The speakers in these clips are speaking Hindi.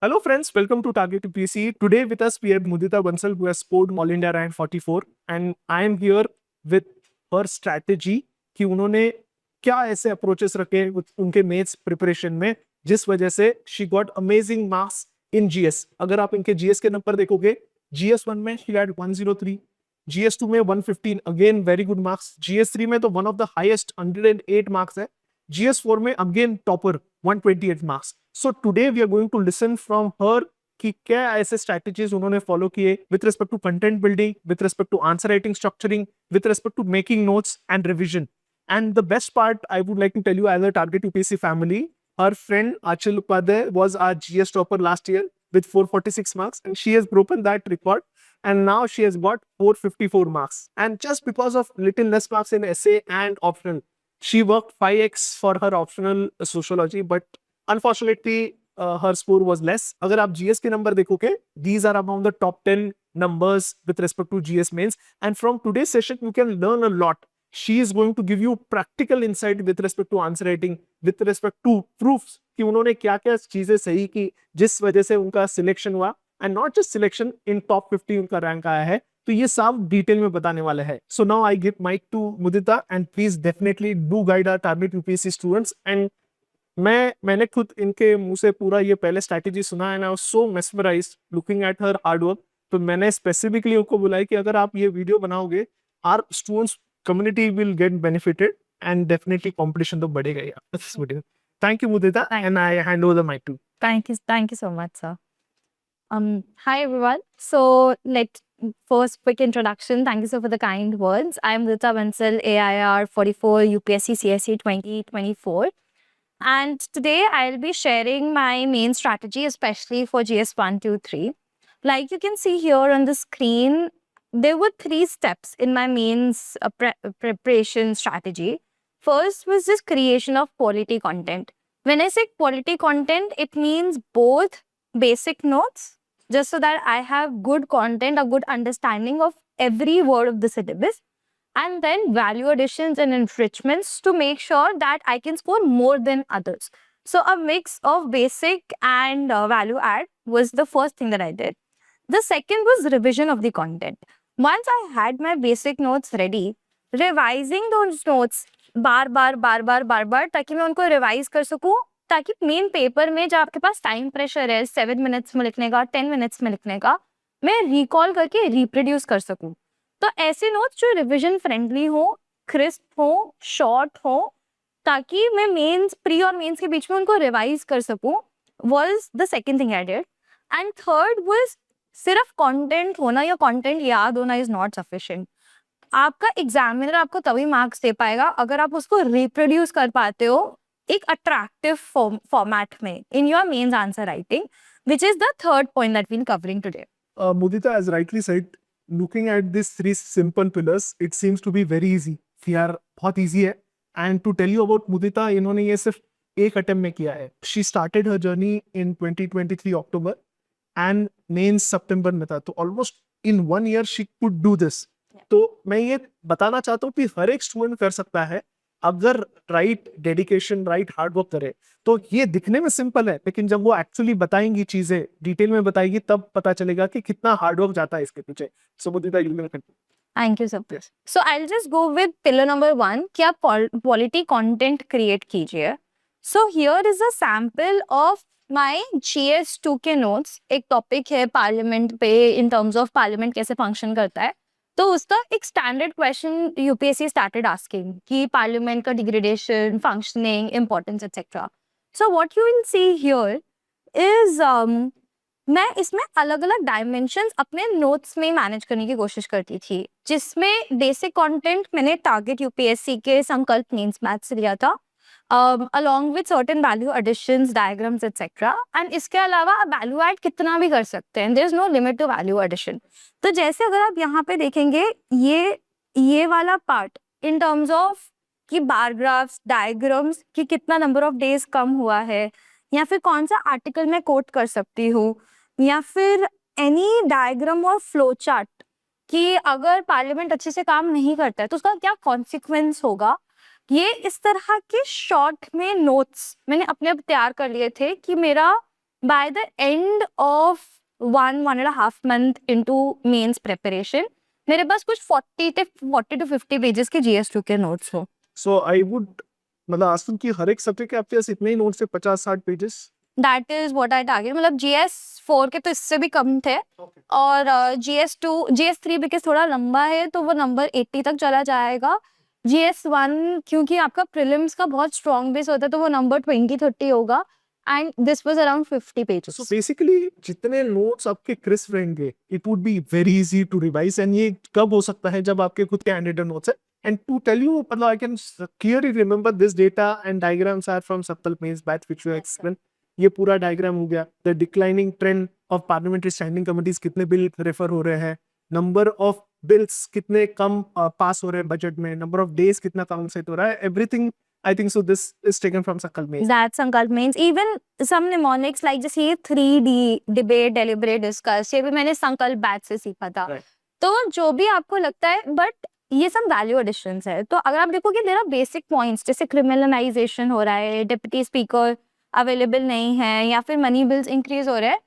Hello friends, welcome to Target UPSC. Today with us we have Mudita Bansal who has scored All India Rank 44 and I am here with her strategy कि उन्होंने क्या ऐसे अप्रोचेस रखे उनके मेथ्स प्रिपरेशन में जिस वजह से she got amazing marks in GS. अगर आप इनके जीएस के नंबर देखोगे, जीएस 1 में शी हैड 103, जीएस 2 में 115, again very good marks. GS 3 में तो one of the highest 108 marks है। जीएस 4 में again topper 128 marks. So today we are going to listen from her कि क्या ऐसे स्ट्रैटेजीज उन्होंने फॉलो किए with respect to content building, with respect to answer writing structuring, with respect to making notes and revision. And the best part, I would like to tell you, as a Target UPSC family, her friend Achal Upadhyay was our GS topper last year with 446 marks, and she has broken that record. And now she has got 454 marks. And just because of little less marks in essay and optional, she worked 5x for her optional sociology, but unfortunately, her score was less. अगर आप GS के नंबर देखोगे, these are among the top 10 numbers with respect to GS mains. And from today's session, you can learn a lot. She is going to give you practical insight with respect to answer writing, with respect to proofs कि उन्होंने क्या-क्या चीजें सही की जिस वजह से उनका सिलेक्शन हुआ, and not just selection, in top 50 उनका रैंक आया है. तो ये सब डिटेल में बताने वाले हैं. So now I give mic to Mudita and please definitely do guide our Target UPSC students. And मैंने खुद इनके मुंह से पूरा ये पहले स्ट्रैटेजी सुना है ना, so mesmerised looking at her hard work. तो मैंने स्पेसिफिकली उनको बुलाया कि अगर आप ये वीडियो बनाओगे, our students community will get benefited and definitely competition तो बढ़ेगा यार. This video. Thank you Mudita and I hand over the mic to you. Thank you so much, sir. Hi everyone. So let first quick introduction. Thank you so for the kind words. I am Mudita Bansal, AIR 44, UPSC CSE 2024. And today I'll be sharing my main strategy, especially for GS 1, 2, 3. Like you can see here on the screen, there were 3 steps in my mains preparation strategy. First was this creation of quality content. When I say quality content, it means both basic notes, just so that I have good content, a good understanding of every word of the syllabus, and then value additions and enrichments to make sure that I can score more than others. So a mix of basic and value add was the first thing that I did. The second was revision of the content. Once I had my basic notes ready, revising those notes बार-बार ताकि मैं उनको रिवाइज कर सकूं, ताकि मेन पेपर में जब आपके पास टाइम प्रेशर है 7 मिनट्स में लिखने का, 10 मिनट्स में लिखने का, मैं रिकॉल करके रिप्रोड्यूस कर सकूं. तो ऐसे नोट्स जो रिविजन फ्रेंडली हो, क्रिस्प हो, शॉर्ट हो, ताकि मैं मेंस, प्री और मेंस के बीच में उनको रिवाइज कर सकूं, was the second thing I did. And third was सिर्फ कंटेंट होना या कंटेंट याद होना इज नॉट सफिशिएंट. आपका एग्जामिनर आपको तभी मार्क्स दे पाएगा अगर आप उसको रिप्रोड्यूस कर पाते हो एक अट्रैक्टिव फॉर्मेट में in your mains answer writing, which is the third point that we're covering today. Mudita has rightly said, looking at these 3 simple pillars, it seems to be very easy. यार बहुत easy है. And to tell you about Mudita, इन्होंने ये सिर्फ एक अटेम्प्ट में किया है. She started her journey in 2023 October and mains सितंबर में था. तो almost in 1 year she could do this. तो मैं ये बताना चाहता हूँ कि हर एक स्टूडेंट कर सकता है अगर right dedication, right hard work करे. तो ये दिखने में सिंपल है, लेकिन जब वो एक्चुअली बताएंगी, चीजें डिटेल में बताएगी, तब पता चलेगा कि कितना हार्ड वर्क जाता है इसके पीछे. So Mudita, you can continue. Thank you sir. So I will just go with pillar number 1 कि आप क्वालिटी कंटेंट क्रिएट कीजिए. So here is a sample of my GS2 के नोट्स. एक टॉपिक है पार्लियामेंट पे, इन टर्म्स ऑफ पार्लियामेंट कैसे फंक्शन करता है. तो उसका एक standard question UPSC started asking कि पार्लियामेंट का degradation, functioning, importance etcetera. So what you will see here is मैं इसमें अलग अलग डायमेंशंस अपने नोट्स में मैनेज करने की कोशिश करती थी, जिसमें बेसिक कंटेंट मैंने टारगेट यूपीएससी के संकल्प मीन्स मैथ्स लिया था, along with certain value additions, diagrams, etc. And इसके अलावा आप value add कितना भी कर सकते हैं. There is no limit to value addition. तो जैसे अगर आप यहाँ पे देखेंगे, ये वाला पार्ट in terms of कि बार ग्राफ्स, डायग्राम्स कि कितना नंबर ऑफ डेज कम हुआ है, या फिर कौन सा आर्टिकल मैं कोट कर सकती हूँ, या फिर एनी डायग्राम और फ्लो चार्ट कि अगर पार्लियामेंट अच्छे से काम नहीं करता है तो उसका क्या कॉन्सिक्वेंस होगा. ये इस तरह के शॉर्ट में नोट्स मैंने अपने आप तैयार कर लिए थे कि मेरा by the end of 1.5 month into mains preparation, मेरे पास कुछ 40 to 50 पेजेस के GS2 के नोट्स हो. सो आई वुड मतलब आसुन की हर एक सब्जेक्ट के आपके पास इतने ही नोट्स है 50-60 pages. That is what I target. मतलब GS4 के तो इससे भी कम थे और GS2 GS3 बिकॉज थोड़ा लंबा है तो वो नंबर 80 तक चला जाएगा. GS1 क्योंकि आपका प्रीलिम्स का बहुत स्ट्रॉन्ग बेस होता है तो वो नंबर 20-30 होगा. And this was around 50 so pages. Basically जितने नोट्स आपके क्रिस्प रहेंगे it would be very easy to revise. And ये कब हो सकता है जब आपके खुद के हैंड नोट्स है. एंड टू टेल यू मतलब I can clearly remember this data and diagrams are from सप्तल mains batch which you explain. ये पूरा डायग्राम हो गया. The declining trend of parliamentary standing committees, कितने बिल रेफर हो रहे हैं, नंबर ऑफ बिल्स कितने कम पास हो रहे हैं बजट में, नंबर ऑफ डेज कितना कम सेट हो रहा है, everything. I think so this is taken from Sankalp Mains. That Sankalp Mains. Even some mnemonics like जैसे ये 3D debate, deliberate, discuss, ये भी मैंने संकल्प बैच से सीखा था. Right. तो जो भी आपको लगता है बट ये सब वैल्यू एडिशंस है. तो अगर आप देखोगे देयर आर बेसिक पॉइंट्स जैसे क्रिमिनलाइजेशन हो रहा है, डिप्टी स्पीकर अवेलेबल नहीं है या फिर मनी बिल्स इंक्रीज हो रहे हैं.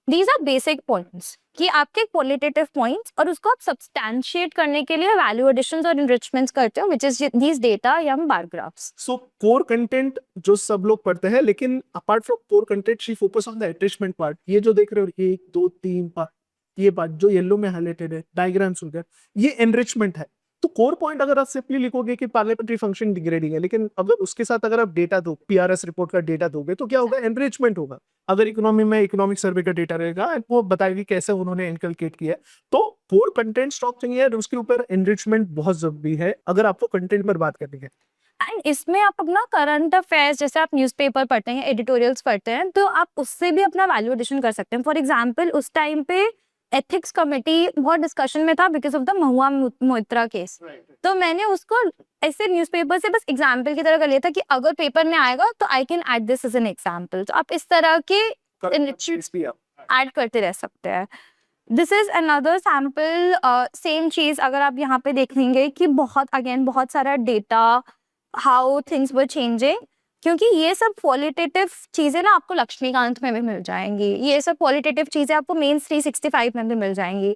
दीज आर बेसिक पॉइंट्स कि आपके क्वालिटेटिव पॉइंट्स और उसको आप सब्सटैंशिएट करने के लिए वैल्यू एडिशंस और एनरिचमेंट्स करते हो व्हिच इज दीस डेटा या बार ग्राफ्स. So core content जो सब लोग पढ़ते हैं, लेकिन apart from core content she focus on the enrichment part. ये जो देख रहे हो 1 2 3 पार्ट, ये पार्ट जो येलो में हाईलाइटेड है, डायग्राम्स हो गया, ये एनरिचमेंट है. तो कोर पॉइंट अगर आप सिंपली लिखोगे कि पार्लियामेंट्री फंक्शन डिग्रेडिंग है, लेकिन अगर उसके साथ अगर आप डेटा दो, पीआरएस रिपोर्ट का डेटा दोगे तो क्या होगा, एनरिचमेंट होगा. अगर इकोनॉमी में इकोनॉमिक सर्वे का डेटा रहेगा वो बताएगी कैसे उन्होंने इनकलकेट किया है. तो कोर कंटेंट स्ट्रॉन्ग चाहिए और उसके ऊपर एनरिचमेंट बहुत जरूरी है अगर आपको कंटेंट पर बात करनी है. एंड इसमें आप अपना करंट अफेयर्स जैसे आप न्यूज़पेपर पढ़ते हैं, एडिटोरियल्स पढ़ते हैं तो आप उससे भी अपना वैल्यू एडिशन कर सकते हैं. फॉर एग्जांपल उस टाइम पे एथिक्स कमेटी बहुत डिस्कशन में था because of the Mahua Moitra case. तो मैंने उसको ऐसे न्यूज़पेपर से बस एग्जाम्पल की तरह कर लिया था कि अगर पेपर में आएगा तो I can add this as an example. तो आप इस तरह के ऐड करते रह सकते हैं. This is another sample. Same चीज अगर आप यहाँ पे देख लेंगे कि बहुत सारा data how things were changing. क्योंकि ये सब क्वालिटेटिव चीजें ना आपको लक्ष्मीकांत में भी मिल जाएंगी, ये सब क्वालिटेटिव चीजें आपको मेंस 365 में भी मिल जाएंगी.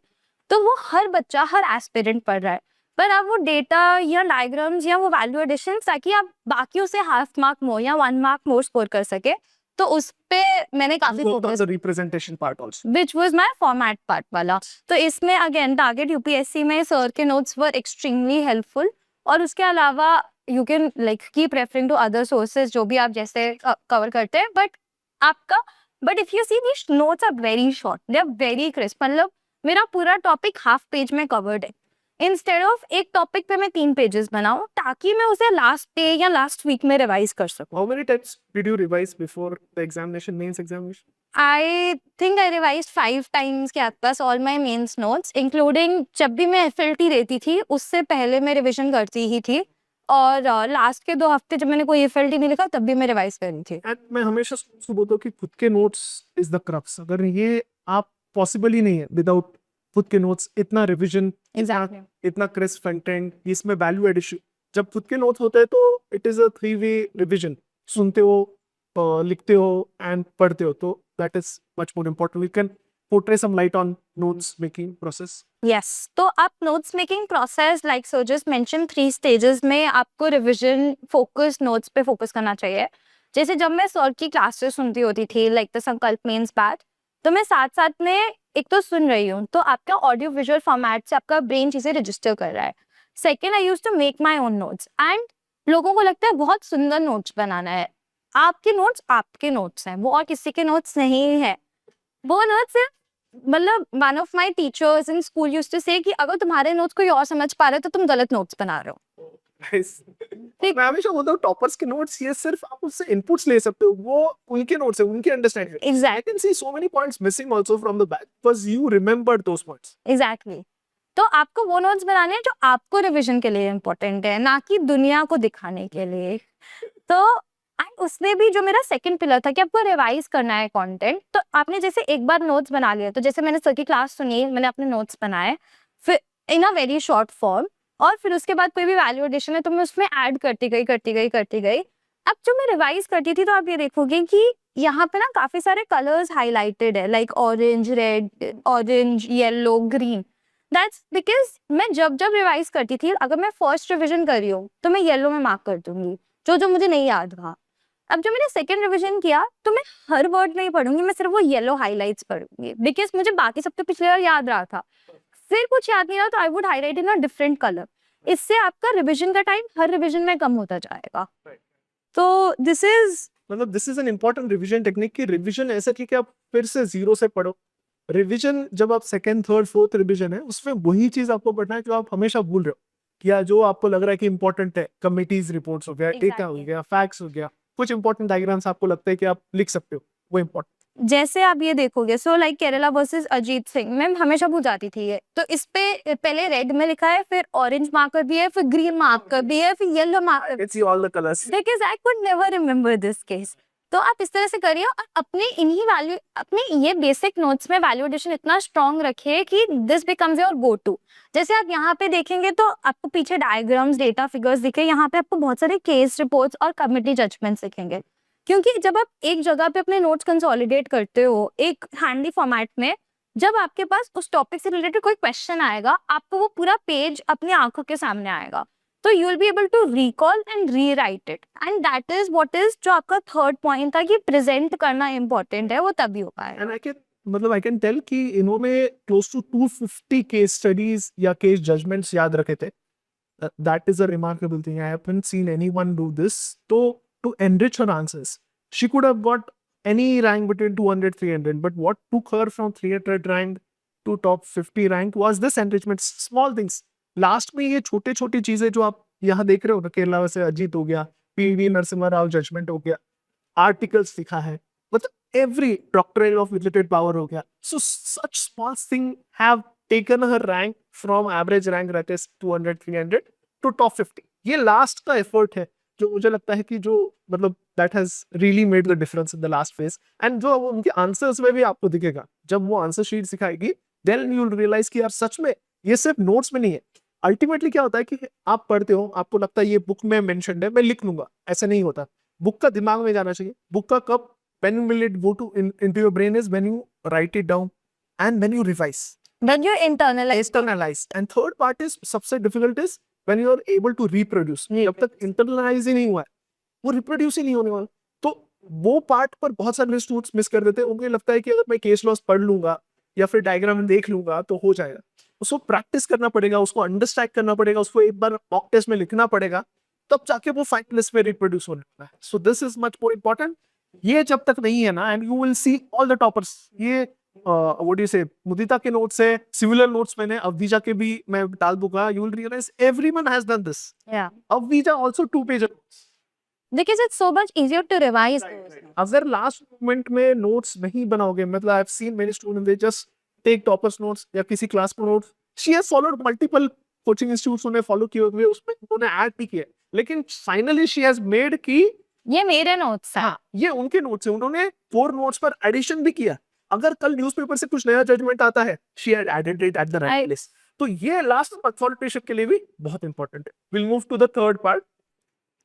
तो वो हर बच्चा हर एस्पिरेंट पढ़ रहा है पर आप वो डेटा या डायग्राम्स या वो वैल्यू एडिशन ताकि आप बाकियों से हाफ मार्क मोर या 1 मार्क मोर स्कोर कर सके. तो उस पे मैंने काफी focus, representation part also which was my format part वाला. तो इसमें अगेन टारगेट यूपीएससी में सर के नोट्स वर एक्सट्रीमली हेल्पफुल. और उसके अलावा you can like keep referring to other sources जो भी आप जैसे कवर करते हैं. But if you see these notes are very short, they are very crisp. मतलब मेरा पूरा टॉपिक हाफ पेज में कवर्ड है. इंस्टेड ऑफ एक टॉपिक पे मैं 3 पेजेस बनाऊं ताकि मैं उसे लास्ट डे या लास्ट वीक में रिवाइज कर सकूं. How many times did you revise before the examination, mains examination? I think I revised 5 times के आसपास all my mains notes, including जब भी मैं FLT देती थी उससे पहले मैं रिविजन करती ही थी. और लास्ट के 2 हफ्ते जब मैंने कोई FLT नहीं लिखा तब भी मैं रिवाइज कर रही थी. एंड मैं हमेशा students को बोलता हूँ कि खुद के नोट्स इज द क्रक्स. अगर ये आप पॉसिबल ही नहीं है विदाउट खुद के नोट्स, इतना रिविजन, Exactly. इतना क्रिस्प कंटेंट, इसमें वैल्यू एडिशन. जब खुद के नोट्स होते हैं तो it is a 3-way revision. सुनते हो, लिखते हो एंड पढ़ते हो. तो that is much more important. We can portray some light on notes making process. Yes. तो आप notes making process like sir just mention 3 stages में आपको रिविजन फोकस नोट्स पे फोकस करना चाहिए. जैसे जब मैं सर की क्लासेस सुनती होती थी लाइक द संकल्प मेंस बैच, तो मैं साथ साथ में एक तो सुन रही हूँ तो आपका ऑडियो विजुअल फॉर्मेट से आपका ब्रेन चीजें रजिस्टर कर रहा है. Second, I use to make my own notes and लोगों को लगता है बहुत सुंदर नोट्स बनाना है. आपके नोट्स हैं, वो और किसी के नोट्स नहीं है. वो नोट्स है मतलब one of my teachers in school used to say कि अगर तुम्हारे नोट्स कोई और समझ पा रहे हो तो तुम गलत नोट्स बना रहे हो. मैं हमेशा बोलता हूँ टॉपर्स के नोट्स ये सिर्फ आप उससे इनपुट्स ले सकते हो, वो उनके नोट्स है, उनके understanding. Exactly. I can see so many points missing also from the batch because you remembered those points. Exactly. तो आपको वो नोट्स बनाने हैं जो आपको रिविजन के लिए इम्पोर्टेंट है, ना कि दुनिया को दिखाने के लिए. तो उसमें भी जो मेरा सेकंड पिलर था कि आपको रिवाइज करना है कंटेंट. तो आपने जैसे एक बार नोट्स बना लिया, तो जैसे मैंने सर की क्लास सुनी, मैंने अपने नोट्स बनाए फिर इन अ वेरी शॉर्ट फॉर्म, और फिर उसके बाद कोई भी वैल्यू एडिशन है तो मैं उसमें ऐड करती गई. अब जो मैं रिवाइज करती थी तो आप ये देखोगे कि यहाँ पे ना काफी सारे कलर्स हाईलाइटेड है, like orange, red, orange, yellow, green. That's because मैं जब जब रिवाइज करती थी, अगर मैं फर्स्ट रिविजन कर रही हूँ तो मैं येलो में मार्क कर दूंगी जो जो मुझे नहीं याद था. अब जब मैंने सेकंड रिवीजन किया तो मैं हर वर्ड नहीं पढ़ूंगी, मैं सिर्फ वो येलो हाइलाइट्स पढ़ूंगी बिकॉज मुझे बाकी सब तो पिछले बार याद रहा था. फिर कुछ याद नहीं रहा तो I would highlight in a different colour. इससे आपका रिवीजन का टाइम हर रिवीजन में कम होता जाएगा. तो दिस इज मतलब this is an important revision technique की रिवीजन ऐसा कि आप फिर से जीरो से पढ़ो. रिवीजन जब आप सेकंड थर्ड फोर्थ रिवीजन है उसमें वही चीज आपको पढ़ना है जो आप हमेशा भूल रहे हो, या जो आपको लग रहा है कि इंपॉर्टेंट है. कमिटीज रिपोर्ट्स हो गया, डेटा हो Exactly. गया, फैक्ट्स हो गया, कुछ इंपॉर्टेंट डायग्राम्स आपको लगता है कि आप लिख सकते हो, वो इंपॉर्टेंट. जैसे आप ये देखोगे, so like Kerala versus Ajit Singh, मैं हमेशा भूल जाती थी ये. तो इस पे पहले रेड में लिखा है, फिर ऑरेंज मार्कर भी है, फिर ग्रीन मार्कर भी है, फिर yellow marker. Let's see all the colors. Because I could never remember this case. तो आप इस तरह से करिए और अपने इन्हीं वैल्यू, अपने ये बेसिक नोट्स में वैल्यूएशन इतना स्ट्रॉन्ग रखिए कि this becomes your go to. जैसे आप यहाँ पे देखेंगे तो आपको पीछे डायग्राम्स, डेटा, फिगर्स दिखे. यहाँ पे आपको बहुत सारे केस रिपोर्ट्स और कमिटी जजमेंट्स दिखेंगे. क्योंकि जब आप एक जगह पे अपने नोट्स कंसोलिडेट करते हो एक हैंडी फॉर्मेट में, जब आपके पास उस टॉपिक से रिलेटेड कोई क्वेश्चन आएगा, आपको वो पूरा पेज अपनी आंखों के सामने आएगा. तो you will be able to recall and rewrite it. And that is what is जो आपका थर्ड पॉइंट था कि प्रेजेंट करना इंपॉर्टेंट है, वो तभी हो पाएगा. एंड आई कैन टेल कि इन्होंने क्लोज टू 250 केस स्टडीज या केस जजमेंट्स याद रखे थे. That is a remarkable thing. I haven't seen anyone do this. तो to enrich her answers, she could have got any rank between 200 300, but what took her from 300 rank to top 50 rank was this enrichment. Small things. Last में ये छोटे छोटी चीजें जो आप यहाँ देख रहे हो ना, केरला वैसे अजीत हो गया, पीवी नरसिम्हा राव जजमेंट हो गया, आर्टिकल्स लिखा है, मतलब every doctrine of limited power हो गया. So such small thing have taken her rank from average rank that is 200 300 to top 50. ये लास्ट का एफर्ट है जो मुझे लगता है कि जो मतलब that has really made the difference in the last phase. And जो उनके आंसर्स में भी आपको दिखेगा जब वो आंसर शीट सिखाएगी, देन यू विल रियलाइज कि यार सच में ये सिर्फ नोट्स में नहीं है. अल्टीमेटली क्या होता है कि आप पढ़ते हो, आपको लगता है ये बुक में मेंशन्ड है, मैं लिख लूंगा. ऐसा नहीं होता. बुक का दिमाग में जाना चाहिए. बुक का कब when will it go to into your brain is when you write it down and when you revise, When you externalize. And third part is सबसे difficult is when you are able to reproduce. जब तक internalize ही नहीं हुआ है, वो reproduce ही नहीं होने वाला. तो वो पार्ट पर बहुत सारे स्टूडेंट्स मिस कर देते हैं. उनको लगता है कि अगर मैं केस लॉस पढ़ लूंगा या फिर डायग्राम देख लूंगा तो हो जाएगा. उसको प्रैक्टिस करना पड़ेगा, उसको अंडरस्टैंड करना पड़ेगा, उसको एक बार मॉक टेस्ट में लिखना पड़ेगा, तब जाके वो फाइनल लिस्ट में रिप्रोड्यूस होने वाला है. सो this is much more important. ये जब तक नहीं है ना, and you will see all the toppers. ये व्हाट डू यू से, मुदिता के नोट्स है, सिमिलर नोट्स मैंने अवधीजा के भी मैं डाल दूंगा. You will realize everyone has done this. yeah, Avadhija also 2 page notes. because it's so much easier to revise those. अगर लास्ट मोमेंट में नोट्स नहीं बनाओगे, मतलब I have seen many students they just take toppers notes या किसी क्लास के notes. She has followed multiple coaching institutes, उन्होंने फॉलो किए हुए, उसमें उन्होंने ऐड भी किया, लेकिन फाइनली शी हैज मेड की ये मेरे नोट्स हैं. हाँ ये उनके नोट्स हैं, उन्होंने 4 नोट्स पर एडिशन भी किया. अगर कल न्यूज़पेपर से कुछ नया जजमेंट आता है, she had added it at the right place. तो ये लास्ट कंसोलिडेशन के लिए भी बहुत इंपॉर्टेंट है. Will move to the third part,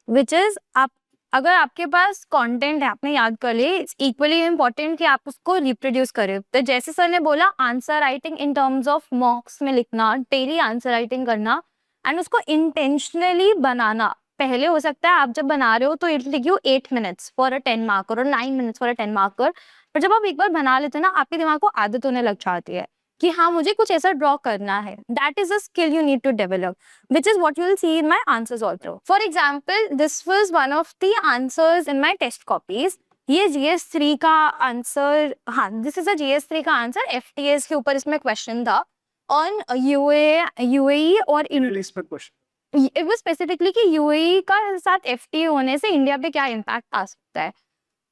which is आप अगर आपके पास कंटेंट है, आपने याद कर लिया, इट्स इक्वली इम्पोर्टेंट कि आप उसको रिप्रोड्यूस करें. तो जैसे सर ने बोला, answer writing in terms of मॉक्स में लिखना, डेली आंसर राइटिंग करना एंड उसको इंटेंशनली बनाना. पहले हो सकता है आप जब बना रहे हो तो it take you 8 minutes for a 10 marker और 9 minutes फॉर अ 10 मार्कर. पर जब आप एक बार बना लेते हो ना, आपके दिमाग को आदत होने लग जाती है कि हाँ मुझे कुछ ऐसा ड्रॉ करना है. That is a skill you need to develop, which is what you will see in my answers also. For example, this was one of the answers in my test copies. ये GS3 का आंसर, हाँ this is a GS3 का आंसर. FTS के ऊपर इसमें क्वेश्चन था on UAE और रिलीज पर क्वेश्चन. it was specifically कि UAE का साथ FTA होने से इंडिया पे क्या इम्पैक्ट आ सकता है.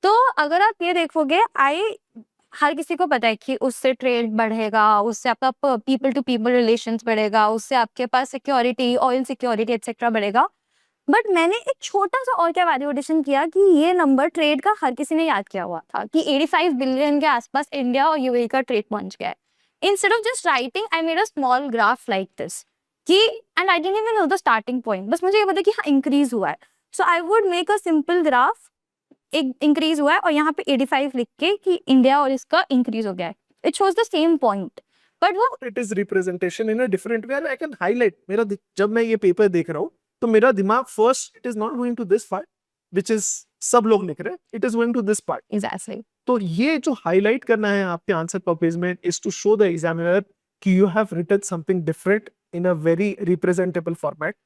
तो अगर आप ये देखोगे, हर किसी को पता है कि उससे ट्रेड बढ़ेगा, उससे आपका पीपल टू पीपल रिलेशंस बढ़ेगा, उससे आपके पास सिक्योरिटी, ऑयल सिक्योरिटी एक्सेट्रा बढ़ेगा. बट मैंने एक छोटा सा और क्या वैल्यूएशन किया कि ये नंबर ट्रेड का हर किसी ने याद किया हुआ था कि 85 बिलियन के आसपास इंडिया और यूएई का ट्रेड पहुंच गया है. Instead of just writing, I made a small graph like this कि and I didn't even know the starting point, बस मुझे ये पता कि हाँ इंक्रीज हुआ है. So I would make a simple graph एक इंक्रीज हुआ है और यहाँ पे 85 लिख के कि इंडिया और इसका इंक्रीज हो गया है. It shows the same point, but वो it is representation in a different way, I can highlight जब मैं ये पेपर देख रहा हूँ तो मेरा दिमाग first it is not going to this part which is सब लोग लिख रहे हैं, it is going to this part. Exactly. तो ये जो हाईलाइट करना है आपके आंसर कॉपीज में is to show the examiner कि you have written something different in a very representable format.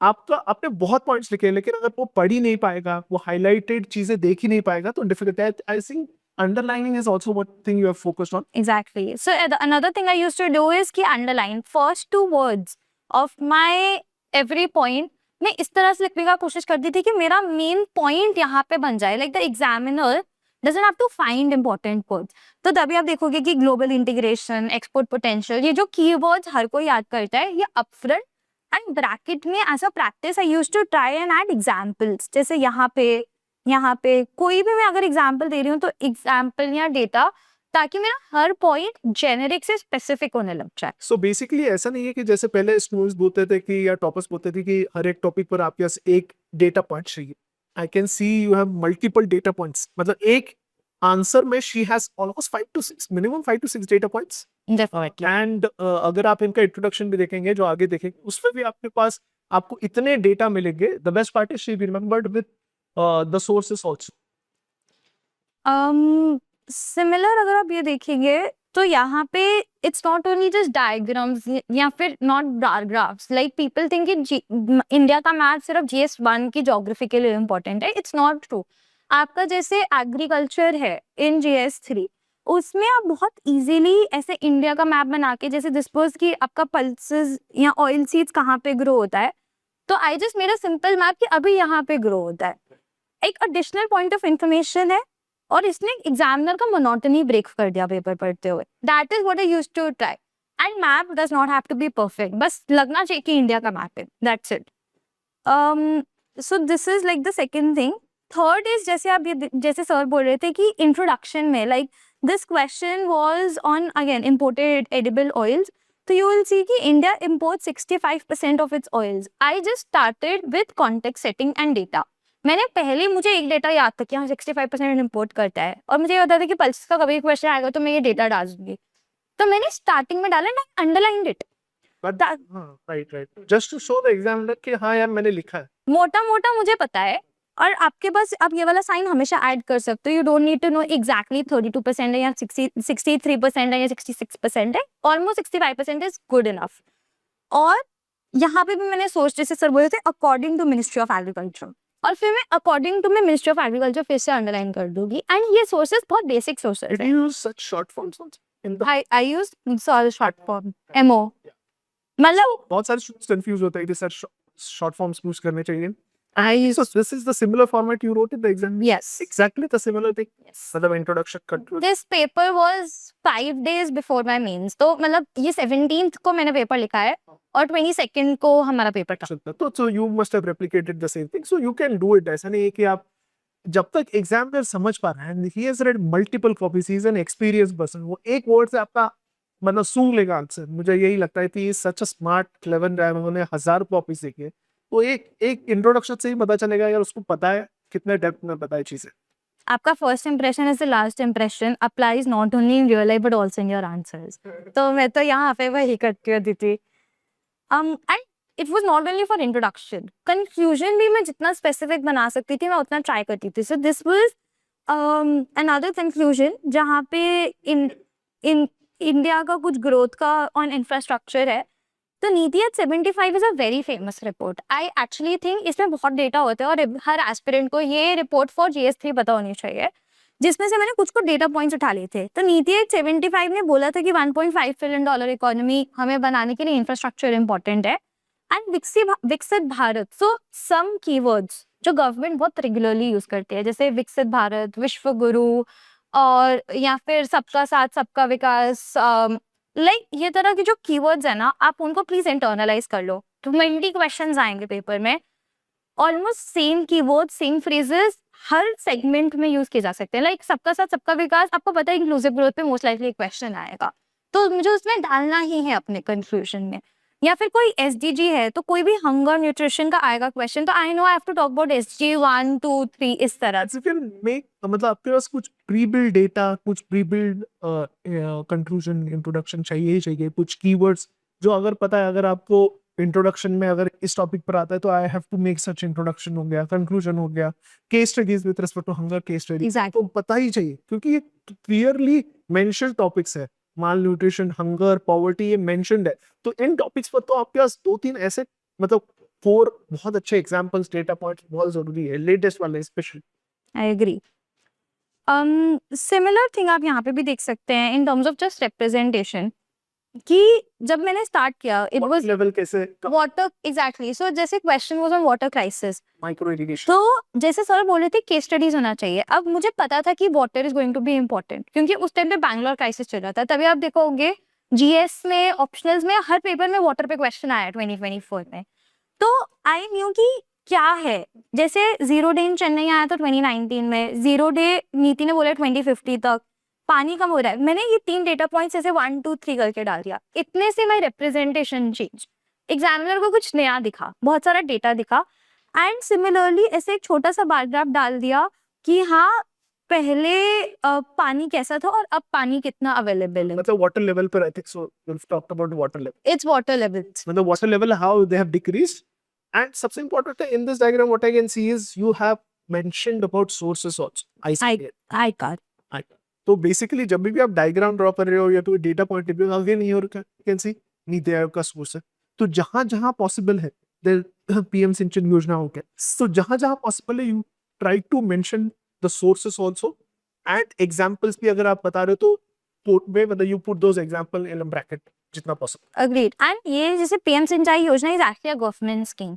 आपका आपने बहुत पॉइंट्स लिखे हैं, लेकिन अगर वो पढ़ ही नहीं पाएगा, वो हाईलाइटेड चीजें देख ही नहीं पाएगा तो डिफिकल्ट है. I think underlining is also one thing you have focused on. Exactly. So another thing I used to do is कि underline first 2 words of my every point. मैं इस तरह से लिखने का कोशिश करती थी कि मेरा मेन पॉइंट यहाँ पे बन जाए. Like the examiner doesn't have to find important words. तो तभी आप देखोगे कि ग्लोबल इंटीग्रेशन, एक्सपोर्ट पोटेंशियल, ये जो कीवर्ड्स हर कोई याद करता है, ये अपफ्रंट एंड ब्रैकेट में as a practice I used to try and add examples. जैसे यहाँ पे कोई भी मैं अगर एग्जाम्पल दे रही हूँ तो एग्जाम्पल या डेटा, ताकि मेरा हर पॉइंट जेनेरिक से स्पेसिफिक होने लग जाए. सो बेसिकली ऐसा नहीं है कि जैसे पहले स्टूडेंट्स बोलते थे कि या टॉपर्स बोलते थे कि हर एक टॉपिक पर आपके पास एक डेटा पॉइंट चाहिए. आई can C you have multiple data points. मतलब एक आंसर में she has almost 5 to 6 minimum 5 to 6 data points. Definitely. And अगर आप इनका इंट्रोडक्शन भी देखेंगे जो आगे देखेंगे उसमें भी आपके पास आपको इतने डेटा मिलेंगे. The best part is she be remembered with the sources also. Similar अगर आप ये देखेंगे तो यहाँ पे it's not only just diagrams या फिर not bar graphs. Like people think India का मैप सिर्फ GS1 की ज्योग्राफी के लिए इम्पोर्टेंट है. It's not true. आपका जैसे एग्रीकल्चर है इन GS3, उसमें आप बहुत इजीली ऐसे इंडिया का मैप बना के, जैसे डिस्पोज की आपका पल्सेस या ऑयल सीड्स कहाँ पे ग्रो होता है, तो I just made a simple map कि अभी यहाँ पे ग्रो होता है. एक एडिशनल पॉइंट ऑफ इंफॉर्मेशन है और इसने एग्जामिनर का मोनोटनी ब्रेक कर दिया पेपर पढ़ते हुए. That is what I used to try. And map does not have to be perfect, बस लगना चाहिए कि इंडिया का मैप है. That's it. So this is like the second thing. Third is जैसे सर बोल रहे थे कि इंट्रोडक्शन में like this question was on again imported edible oils. तो यू विल सी कि India imports 65% of its oils. I just started with context setting and data. मैंने पहले मुझे एक डेटा याद था कि हाँ 65% इम्पोर्ट करता है, और मुझे ये पता था कि पल्स का कभी क्वेश्चन आएगा तो मैं ये डेटा डाल दूंगी. तो मैंने स्टार्टिंग में डाला and underlined it. Right just to show the examiner कि हाँ यार मैंने लिखा है. मोटा मोटा मुझे पता है, और आपके पास आप ये वाला साइन हमेशा ऐड कर सकते हो. You don't need to know exactly 32% है या 63% है या 66% है. Almost 65% is good enough. और यहाँ पे भी मैंने सोच, जैसे सर बोले थे according to ministry of agriculture, और फिर मैं अकॉर्डिंग टू मैं मिनिस्ट्री ऑफ एग्रीकल्चर फिर से अंडरलाइन कर दूंगी. एंड ये सोर्सेज बहुत बेसिक सोर्सेज है. Use such short forms in the I use short form MO. मतलब बहुत सारे स्टूडेंट्स कंफ्यूज होते हैं कि सर शॉर्ट फॉर्म्स यूज करने चाहिए. So this is the similar format you wrote in the exam? Yes. Exactly the similar thing. Yes. मतलब introduction control. This paper was 5 days before my mains. तो मतलब ये 17th को मैंने पेपर लिखा है और 22nd को हमारा पेपर था. तो so you must have replicated the same thing. So you can do it. ऐसा नहीं है कि आप जब तक एग्जामिनर समझ पा रहे हैं, he has read multiple copies, he is an experienced person. वो एक वर्ड से आपका मतलब सूंघ लेगा आंसर. मुझे यही लगता है कि सच अ स्मार्ट क्लेवर गाय, उन्होंने 1000 कॉपीज देखी है. तो एक इंट्रोडक्शन से ही पता चलेगा यार उसको पता है कितने डेप्थ में पता है चीजें. आपका first impression is the last impression applies not only in real life but also in your answers. तो मैं तो यहाँ पे वही करती होती थी. And it was not only for introduction. Confusion भी मैं जितना स्पेसिफिक बना सकती थी मैं उतना ट्राई करती थी. सो दिस वाज अनदर कंफ्यूजन जहाँ पे इन इंडिया का कुछ ग्रोथ का ऑन इंफ्रास्ट्रक्चर है. तो Niti at 75 is a very famous report. I actually think इसमें बहुत डेटा होता है और हर एस्पिरेंट को ये रिपोर्ट फॉर GS3 पता होनी चाहिए, जिसमें से मैंने कुछ डेटा पॉइंट्स उठा लिए थे. तो नीति एट 75 ने बोला था कि $1.5 ट्रिलियन इकोनॉमी हमें बनाने के लिए इंफ्रास्ट्रक्चर इंपॉर्टेंट है एंड विकसित भारत. सो सम कीवर्ड्स जो गवर्नमेंट बहुत रेगुलरली यूज करते हैं, जैसे विकसित भारत, विश्व गुरु, और या फिर सबका साथ सबका विकास, लाइक ये तरह के जो कीवर्ड्स है ना, आप उनको प्लीज इंटरनलाइज कर लो. 20 क्वेश्चंस आएंगे पेपर में. Almost same keyword, same phrases हर सेगमेंट में यूज किए जा सकते हैं. लाइक सबका साथ सबका विकास, आपको पता है इंक्लूसिव ग्रोथ पे मोस्ट लाइकली क्वेश्चन आएगा, तो मुझे उसमें डालना ही है अपने कंफ्यूजन में. या फिर कोई SDG है तो कोई भी हंगर न्यूट्रिशन का आएगा क्वेश्चन, तो I know I have to talk about SDG 1 2 3 इस तरह। As if you make मतलब आपके पास कुछ प्री बिल्ड डेटा, कुछ प्री बिल्ड कंक्लूजन इंट्रोडक्शन चाहिए ही चाहिए, कुछ कीवर्ड्स जो अगर पता है, अगर आपको इंट्रोडक्शन में अगर इस टॉपिक पर आता है तो I have to make such introduction हो गया, कंक्लूजन हो गया, case studies with respect to hunger case study, Exactly. तो पता ही चाहिए क्योंकि ये क्लियरली मेंशन टॉपिक्स है। माल न्यूट्रिशन, हंगर, पॉवर्टी, ये मेंशन्ड है। तो इन टॉपिक्स पर तो आपके पास 2-3 ऐसे मतलब 4 बहुत अच्छे एग्जांपल्स, डेटा पॉइंट्स बहुत जरूरी है, लेटेस्ट वाले specially. I agree. Similar thing आप यहाँ पे भी देख सकते हैं in terms of just representation, कि जब मैंने स्टार्ट किया इट वाज लेवल कैसे, वाटर, एग्जैक्टली। सो जैसे question was on water crisis, micro irrigation, तो जैसे सर बोल रहे थे केस स्टडीज होना चाहिए। अब मुझे पता था कि water is going to be important क्योंकि उस टाइम पे बैंगलोर क्राइसिस चल रहा था। तभी आप देखोगे GS में, ऑप्शनल्स में, हर पेपर में वाटर पे क्वेश्चन आया 2024 में। तो आई न्यू कि क्या है, जैसे जीरो डे इन चेन्नई आया था 2019 में, जीरो डे नीति ने बोला 2050 तक पानी कम हो रहा है। मैंने ये 3 डेटा पॉइंट्स ऐसे 1 2 3 करके डाल दिया, इतने से माई रिप्रेजेंटेशन चेंज। एग्जामिनर को कुछ नया दिखा, बहुत सारा डेटा दिखा, एंड सिमिलरली ऐसे एक छोटा सा बार ग्राफ डाल दिया कि हाँ पहले पानी कैसा था और अब पानी कितना अवेलेबल है। मतलब वाटर लेवल पर I think so you talked about water level, it's water levels. मतलब water level how they have decreased. And सबसे इंपॉर्टेंट है in this diagram what I can see is you have mentioned about sources also. I कार तो बेसिकली जब भी आप डायग्राम ड्रॉ कर रहे हो या तो डेटा पॉइंट लिख रहे हो, again here you can see NITI Aayog का सोर्स है। तो जहां जहां पॉसिबल है, PM सिंचन योजना हो गया, तो जहां जहां पॉसिबल है you try to mention the sources also and examples भी अगर आप बता रहे हो तो पोर्ट में मतलब you put those example in a bracket जितना पॉसिबल। अग्रीड। एंड ये जैसे PM सिंचाई योजना is actually a government scheme.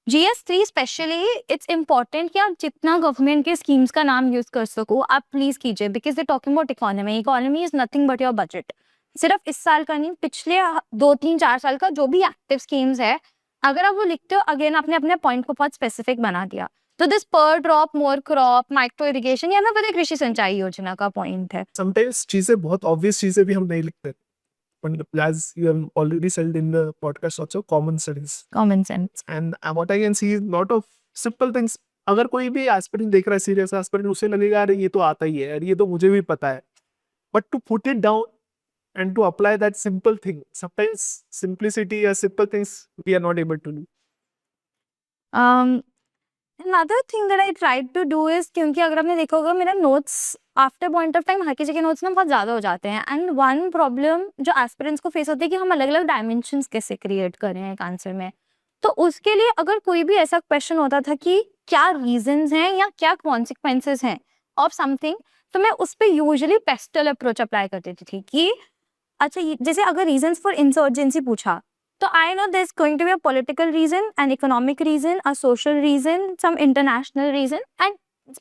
GS3 specially it's important कि आप जितना गवर्नमेंट के स्कीम्स का नाम यूज कर सको आप प्लीज कीजिए, because they talking about economy. Economy is nothing but your budget. सिर्फ इस साल का नहीं, पिछले 2 3 4 साल का जो भी एक्टिव स्कीम्स है, अगर आप वो लिखते हो, अगेन आपने अपने पॉइंट को बहुत स्पेसिफिक बना दिया। तो दिस पर drop more crop, micro irrigation, या मैं कृषि सिंचाई योजना का पॉइंट है। समटाइम्स चीजें बहुत ऑब्वियस चीजें भी हम नहीं लिखते, as you have already said in the podcast also, common sense common sense. and what I can see is lot of simple things। अगर कोई भी एस्पिरेंट देख रहा है, सीरियस एस्पिरेंट, उसे लगेगा अरे ये तो आता ही है यार, ये तो मुझे भी पता है, but to put it down and to apply that simple thing, sometimes simplicity or simple things we are not able to do। Another thing that I tried to do is, क्योंकि अगर आपने देखा होगा मेरा notes after point of time हर किसी के नोट्स ना बहुत ज़्यादा हो जाते हैं, एंड वन प्रॉब्लम जो एस्पिरेंट्स को फेस होती है कि हम अलग अलग डायमेंशंस कैसे क्रिएट करें एक आंसर में। तो उसके लिए अगर कोई भी ऐसा क्वेश्चन होता था कि क्या रीजंस हैं या क्या कॉन्सिक्वेंसेस हैं ऑफ समथिंग, तो मैं उस पर यूजुअली पेस्टल अप्रोच अप्लाई कर देती थी कि अच्छा जैसे अगर रीजंस फॉर इंसर्जेंसी पूछा तो I know there is going to be a political reason, an economic reason, a social reason, some international reason, and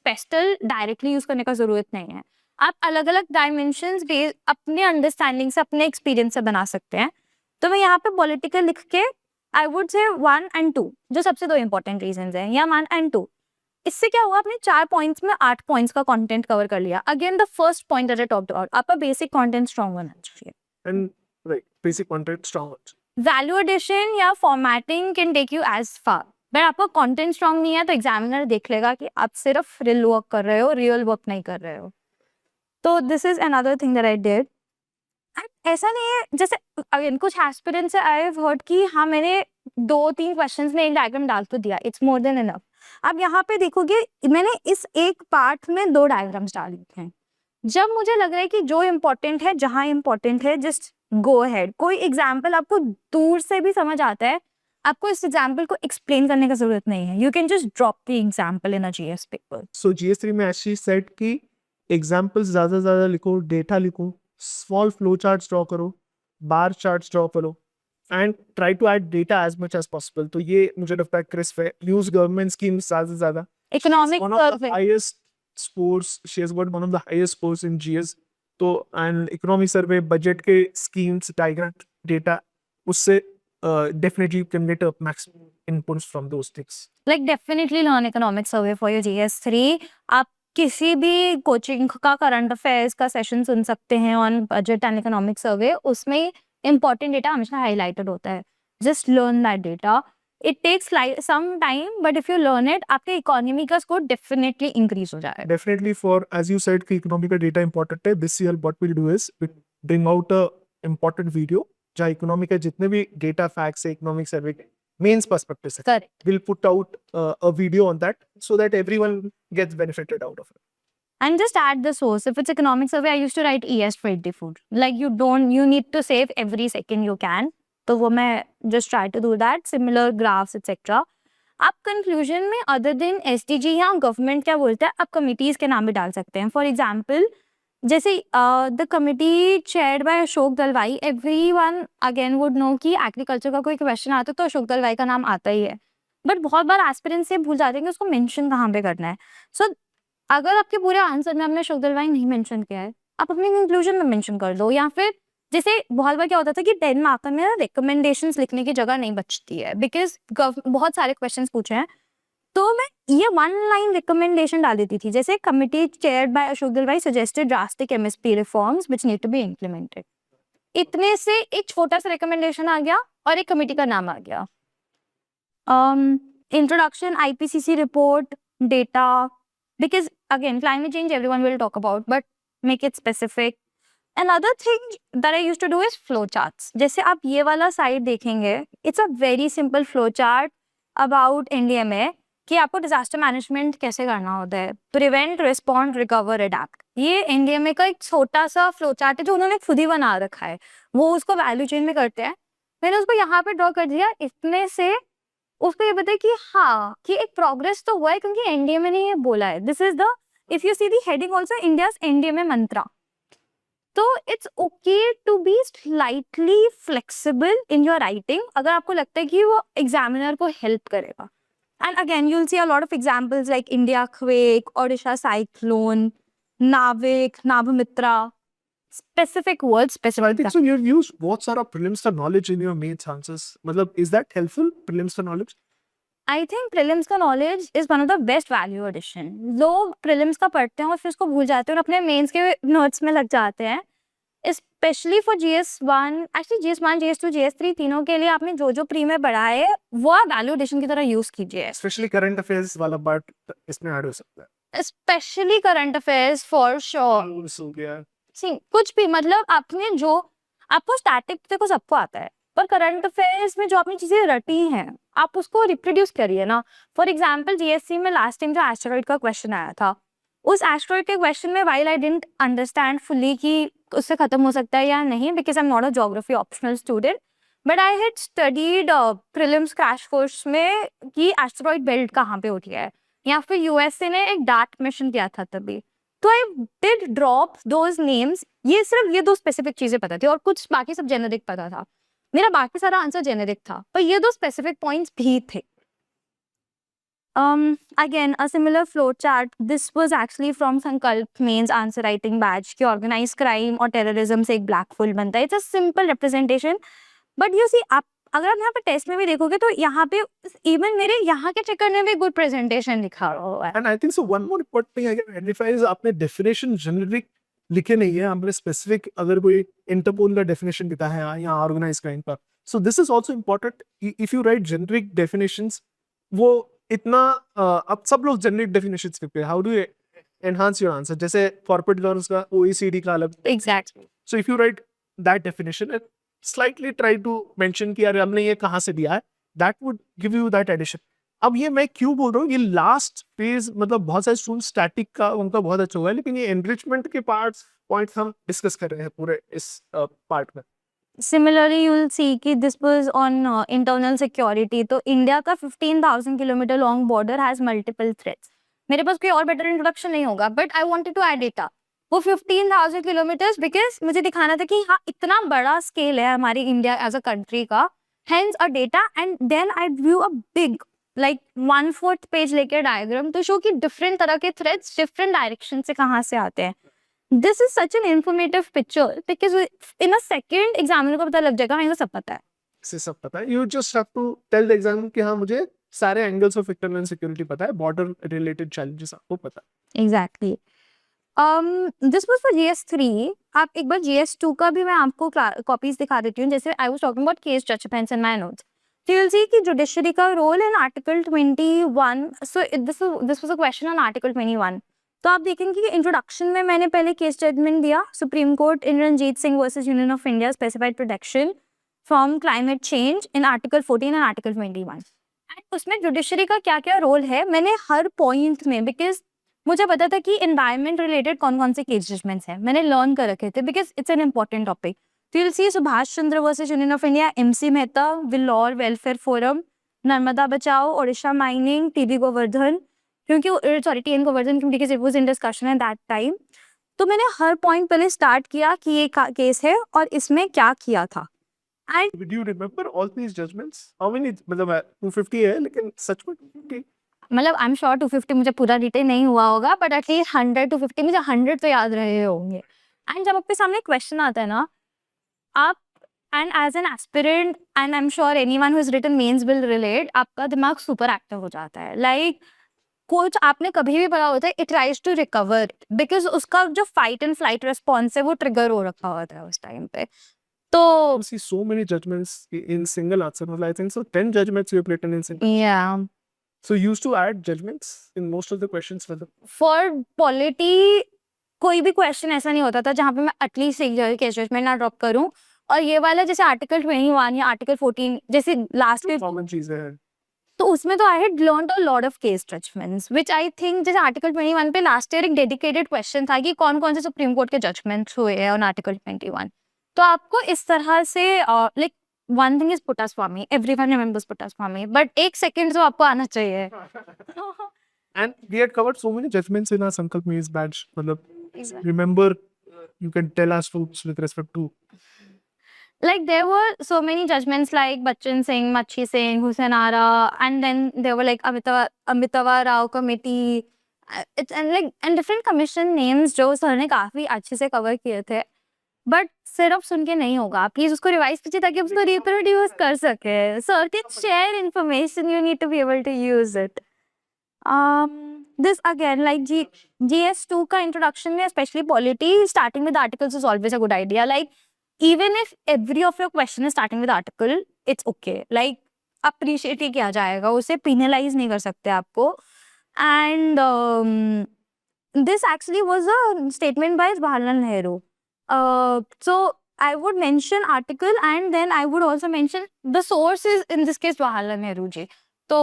PESTLE directly use करने का जरूरत नहीं है। आप अलग अलग डायमेंशंस अपने अंडरस्टैंडिंग से, अपने एक्सपीरियंस से बना सकते हैं। तो मैं यहाँ पे पॉलिटिकल लिख के आई वुड से 1 and 2 जो सबसे 2 इंपॉर्टेंट रीजन हैं, या 1 and 2। इससे क्या हुआ, आपने 4 पॉइंट्स में 8 पॉइंट्स का कंटेंट कवर कर लिया। Again the first point that I talked about, आपका बेसिक कंटेंट स्ट्रांग होना चाहिए। And right, basic content strong also। Value addition या formatting can take you as far, but आपका कंटेंट स्ट्रांग नहीं है तो एग्जामिनर देख लेगा कि आप सिर्फ रियल वर्क कर रहे हो, रियल वर्क नहीं कर रहे हो। तो this is another thing that I did. ऐसा नहीं है, जैसे अगेन कुछ एस्पिरेंट्स से आई हैव हर्ड कि हाँ मैंने 2-3 क्वेश्चंस में एक डायग्राम डाल तो दिया, इट्स मोर देन इनफ। अब यहाँ पे देखोगे मैंने इस एक पार्ट में 2 डायग्राम्स डाल दिए हैं। जब मुझे लग रहा है कि जो इम्पोर्टेंट है, जहाँ इम्पोर्टेंट है, जस्ट गो अहेड। कोई एग्जाम्पल आपको दूर से भी समझ आता है, आपको इस एग्जाम्पल को एक्सप्लेन करने की जरूरत नहीं है, you can just drop the example in a GS paper. So GS3 में ऐसी सेट की एग्जाम्पल्स ज्यादा से ज्यादा लिखो, डेटा लिखो, स्मॉल फ्लो चार्ट्स ड्रॉ करो, बार चार्ट्स ड्रॉ करो, and try to add data as much as possible. तो ये मुझे लगता है क्रिस्प है। यूज गवर्नमेंट स्कीम्स ज्यादा से ज्यादा। Economic One of the highest scores, she has got one of the highest scores in GS। तो एंड इकोनॉमी सर्वे, बजट के स्कीम्स, डायग्राम, डेटा, उससे definitely you can get a maximum inputs from those things। like definitely learn economic survey for your GS3। आप किसी भी कोचिंग का करंट अफेयर्स का सेशन सुन सकते हैं on budget and economic survey, उसमें इंपॉर्टेंट डेटा हमेशा हाईलाइटेड होता है। Just learn that data. It takes like some time, but if you learn it, आपके economy का score definitely increase हो जाएगा. Definitely for, as you said, कि economic का data important है. This year what we'll do is we'll bring out a important video जहाँ economic के जितने भी data facts है economic survey के mains perspective से. Correct. We'll put out a video on that so that everyone gets benefited out of it. And just add the source. If it's economic survey, I used to write ES for Indie Food. Like you need to save every second you can. तो वो मैं just try to do that. Similar graphs, etc. आप कंक्लूजन में अदर देन SDG या गवर्नमेंट क्या बोलता है, आप कमिटीज के नाम भी डाल सकते हैं. फॉर एग्जाम्पल जैसे the committee chaired by Ashok Dalwai, everyone again would know कि एग्रीकल्चर का कोई क्वेश्चन आता है तो अशोक दलवाई का नाम आता ही है. बट बहुत बार एस्पिरेंट्स से भूल जाते हैं कि उसको मेंशन कहाँ पे करना है. सो अगर आपके पूरे आंसर में आपने अशोक दलवाई नहीं मेंशन किया है, आप अपने कंक्लूजन में मेंशन कर दो. या फिर जैसे बहुत बार क्या होता था कि 10 मार्कर में रिकमेंडेशंस लिखने की जगह नहीं बचती है बिकॉज बहुत सारे क्वेश्चंस पूछे हैं, तो मैं ये 1 लाइन रिकमेंडेशन डाल देती थी. जैसे committee chaired by Ashok Dalwai suggested drastic MSP reforms which need to be implemented. इतने से एक छोटा सा रिकमेंडेशन आ गया और एक कमिटी का नाम आ गया. Introduction, IPCC report, data, because again climate change everyone will talk about, but make it specific. Another thing that I used to do is flow charts. जैसे आप ये वाला साइड देखेंगे, it's a very simple flow chart about NDMA कि आपको डिजास्टर मैनेजमेंट कैसे करना होता है. Prevent, respond, recover, adapt. ये NDMA का एक छोटा सा फ्लो चार्ट है जो उन्होंने खुद ही बना रखा है. वो उसको वैल्यू चेन में करते हैं. मैंने उसको यहाँ पे ड्रॉ कर दिया. इतने से उसको ये पता है कि हाँ कि एक प्रोग्रेस तो हुआ है क्योंकि NDMA ने ये बोला है. This is the, if you see the heading also, India's NDMA mantra. तो it's okay to be slightly flexible in your writing अगर आपको लगता है कि वो एग्जामिनर को हेल्प करेगा. And again you will C a lot of examples like India quake, Odisha cyclone, नाविक, नाभमित्रा, specific words, So I specific. think so you've used बहुत सारा prelims का knowledge in your mains answers. मतलब is that helpful, prelims का knowledge? I think prelims का knowledge is one of the best value addition. लोग prelims का पढ़ते हैं और फिर उसको भूल जाते हैं और अपने mains के notes में लग जाते हैं. Especially for GS1, actually GS1, GS2, GS3 तीनों के लिए आपने जो जो प्री में पढ़ा है वो आप value addition की तरह use कीजिए. Especially current affairs वाला part इसमें add हो सकता है. Especially current affairs for sure. Rules हो गया. See, कुछ भी मतलब आपने जो, आपको स्टैटिक देखो सबको आता है, पर करंट अफेयर्स में जो आपने चीजें रटी हैं आप उसको रिप्रोड्यूस करिए ना. फॉर एग्जाम्पल GSC में लास्ट टाइम जो एस्टेरॉइड का क्वेश्चन आया था, उस एस्टेरॉइड के क्वेश्चन में while I didn't understand fully कि उससे खत्म हो सकता है या नहीं because I am not a geography optional student, but I had studied prelims crash course में कि एस्टेरॉइड बेल्ट कहाँ पे होती है, या फिर USA ने एक डार्ट मिशन किया था तभी. तो I did drop those names. ये सिर्फ ये 2 स्पेसिफिक चीजें पता थी और कुछ बाकी सब जेनेरिक पता था. मेरा बाकी सारा आंसर जेनेरिक था पर ये 2 स्पेसिफिक पॉइंट्स भी थे. Again a similar flow chart. This was actually from Sankalp mains answer writing batch कि ऑर्गेनाइज क्राइम और टेररिज्म से एक ब्लैक होल बनता है. It's a simple representation but you see आप अगर आप यहाँ पे टेस्ट में भी देखोगे तो यहाँ पे इवन मेरे यहाँ के चक्कर में भी गुड प्रेजेंटेशन लिखा हुआ है. And I think so one more important thing I can identify is आपने definition generic लिखे नहीं है, आपने specific अगर कोई Interpol का definition लिखा है या organized crime का. So this is also important. If you write generic definitions, वो इतना अब सब लोग generic definitions लिखते हैं. How do you enhance your answer? जैसे corporate laws का OECD का अलग. Exactly. So if you write that definition and slightly try to mention कि यार हमने ये कहाँ से दिया है, that would give you that addition. अब ये मैं क्यों बोल रहा हूँ, ये लास्ट फेज मतलब बहुत सारे स्टूडेंट स्टैटिक का उनका बहुत अच्छा हुआ है, लेकिन ये एनरिचमेंट के पॉइंट्स हम डिस्कस कर रहे हैं पूरे इस पार्ट में. Similarly, you will see कि this was on internal security. तो इंडिया का 15,000 kilometre long border has multiple threats. मेरे पास कोई और बेटर इंट्रोडक्शन नहीं होगा but I wanted to add data. वो 15,000 किलोमीटर्स बिकॉज मुझे दिखाना था कि हाँ इतना बड़ा स्केल है हमारी इंडिया एज अ कंट्री का, hence a data. And then I view a big like 1/4 page लेकर डायग्राम टू शो कि डिफरेंट तरह के थ्रेड्स डिफरेंट डायरेक्शन से कहाँ से आते हैं. This is such an informative picture because in a second examiner को पता लग जाएगा हाँ ये सब पता है. से सब पता है. You just have to tell the examiner कि हाँ मुझे सारे एंगल्स ऑफ इंटरनल सिक्योरिटी पता है, बॉर्डर रिलेटेड चैलेंजेस आपको पता है. Exactly. This was for GS3. आप एक बार GS2 का भी मैं आपको कॉपीज दिखा देती हूँ. जैसे I was talking about case judgements in my notes. So you'll see कि जुडिशरी का role in article 21. So this was a question on article 21. तो आप देखेंगे कि इंट्रोडक्शन में मैंने पहले केस जजमेंट दिया. Supreme court in Ranjit Singh versus union of India specified protection from climate change in article 14 and article 21. एंड उसमें जुडिशरी का क्या क्या रोल है मैंने हर पॉइंट में, बिकॉज मुझे पता था कि एनवायरमेंट रिलेटेड कौन कौन से केस जजमेंट्स हैं मैंने लर्न कर रखे थे, because it's an important topic. तो you'll see Subhash Chandra versus union of India, MC Mehta, Vellore welfare forum, Narmada Bachao, Odisha mining, TB Govardhan, क्योंकि सॉरी TN गोवर्धन, क्योंकि it was in discussion at that time. तो मैंने हर पॉइंट पहले स्टार्ट किया कि ये केस है और इसमें क्या किया था. And Do you remember all these judgments? How many? मतलब 250 है लेकिन सच में 250. मतलब आई एम श्योर 250 मुझे पूरा डिटेल नहीं हुआ होगा, बट एटलीस्ट 100 to 50 मुझे 100 तो याद रहे होंगे. एंड जब आपके सामने क्वेश्चन आता है ना, आप and as an aspirant, and I am sure anyone who has written mains will relate, आपका दिमाग सुपर एक्टिव हो जाता है. लाइक कुछ आपने कभी भी पढ़ा होता है, it tries to recover, because उसका जो फाइट एंड फ्लाइट रिस्पॉन्स है वो ट्रिगर हो रखा होता है उस टाइम पे. तो You see so many judgments in single answer. Well, I think so 10 judgments you have written in single. या So you used to add judgments in most of the questions for the. For polity कोई भी क्वेश्चन ऐसा नहीं होता था जहाँ पे मैं एटलीस्ट एक जगह केस जजमेंट ना ड्रॉप करूँ. और ये वाला जैसे आर्टिकल 21 या आर्टिकल 14 जैसे लास्ट के, Common चीजें हैं. तो उसमें तो I had learned a lot of case judgements which I think, जैसे आर्टिकल 21 पे लास्ट ईयर एक डेडिकेटेड क्वेश्चन था कि कौन कौन से सुप्रीम कोर्ट के जजमेंट्स हुए हैं ऑन आर्टिकल 21. तो आपको इस तरह से like one thing is Puttaswamy, everyone remembers Puttaswamy, but एक सेकंड तो आपको आना चाहिए. And we had covered so many judgments in our Sankalp Maze badge. मतलब remember, you can tell us folks with respect to. Like there were so many judgments like Bachchan Singh, Machi Singh, Hussain Ara, and then there were like Amitava Rao committee, it's and different commission names जो सर ने काफी अच्छे से कवर किए थे. बट सिर्फ सुन के नहीं होगा, प्लीज उसको रिवाइज कीजिए ताकि आप उसको रिप्रोड्यूस कर सके. Sir can share information, you need to be able to use it. This again, like GS2 का introduction में especially polity, starting with articles is always a good idea. Like even if every of your question is starting with article, it's okay. Like appreciate ही किया जाएगा, उसे penalize नहीं कर सकते आपको. And this actually was a statement by Jawaharlal Nehru. So I would mention article and then I would also mention the source is in this case Jawaharlal Nehru ji. So